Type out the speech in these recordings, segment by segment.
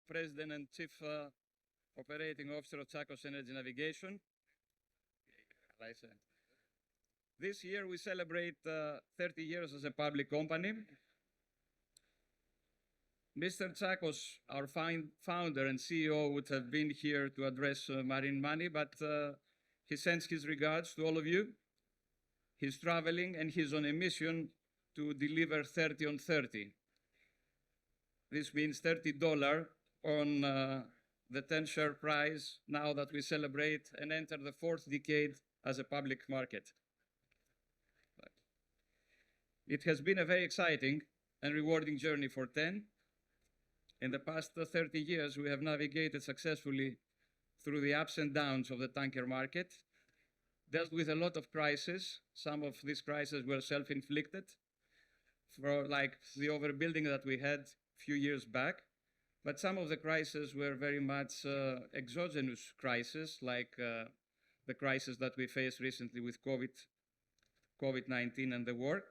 President and Chief Operating Officer of Tsakos Energy Navigation. This year we celebrate 30 years as a public company. Mr. Tsakos, our founder and CEO, would have been here to address Marine Money, but he sends his regards to all of you. He's traveling and he's on a mission to deliver 30 on 30. This means $30 on the 10 share price now that we celebrate and enter the fourth decade as a public market. It has been a very exciting and rewarding journey for TEN. In the past 30 years, we have navigated successfully through the ups and downs of the tanker market, dealt with a lot of crises. Some of these crises were self-inflicted, like the overbuilding that we had a few years back. But some of the crises were very much exogenous crises, like the crisis that we faced recently with COVID-19 and the war.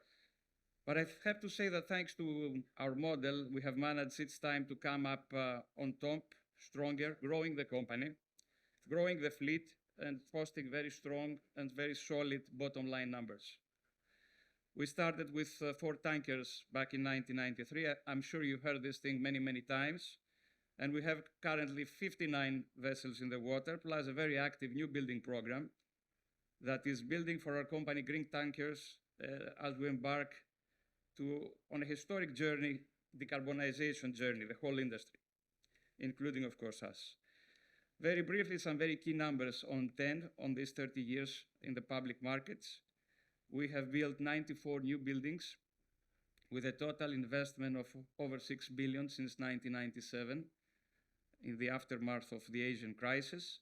But I have to say that thanks to our model, we have managed each time to come up on top, stronger, growing the company, growing the fleet, and posting very strong and very solid bottom line numbers. We started with 4 tankers back in 1993. I'm sure you've heard this thing many, many times. And we have currently 59 vessels in the water, plus a very active new building program that is building for our company Green Tankers as we embark on a historic journey, decarbonization journey, the whole industry, including, of course, us. Very briefly, some very key numbers on TEN on these 30 years in the public markets. We have built 94 new buildings with a total investment of over $6 billion since 1997 in the aftermath of the Asian crisis.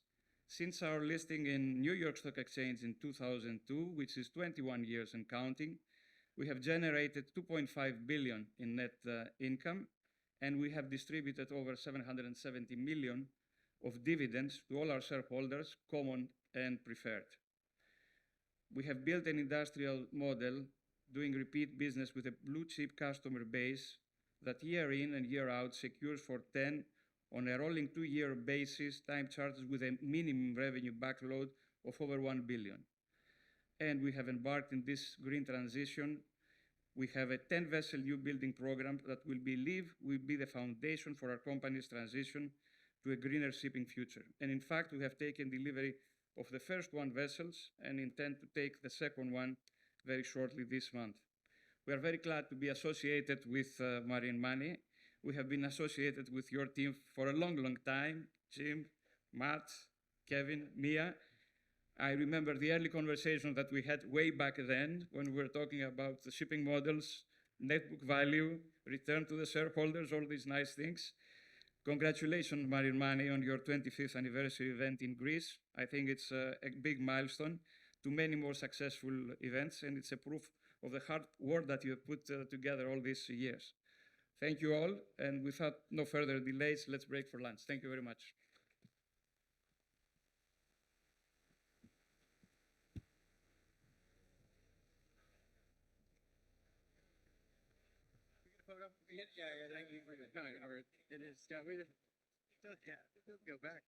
Since our listing in New York Stock Exchange in 2002, which is 21 years and counting, we have generated $2.5 billion in net income, and we have distributed over $770 million of dividends to all our shareholders, common and preferred. We have built an industrial model doing repeat business with a blue-chip customer base that year in and year out secures for TEN on a rolling 2-year basis time charters with a minimum revenue backload of over $1 billion. And we have embarked in this green transition. We have a 10-vessel new building program that we believe will be the foundation for our company's transition to a greener shipping future. And in fact, we have taken delivery of the first 1 vessels and intend to take the second one very shortly this month. We are very glad to be associated with Marine Money. We have been associated with your team for a long, long time. Jim, Matt, Kevin, Mia. I remember the early conversation that we had way back then when we were talking about the shipping models, net book value, return to the shareholders, all these nice things. Congratulations, Marine Money, on your 25th anniversary event in Greece. I think it's a big milestone to many more successful events, and it's a proof of the hard work that you have put together all these years. Thank you all, and without no further delays, let's break for lunch. Thank you very much. Yeah, thank you for your time. It is, yeah, go back.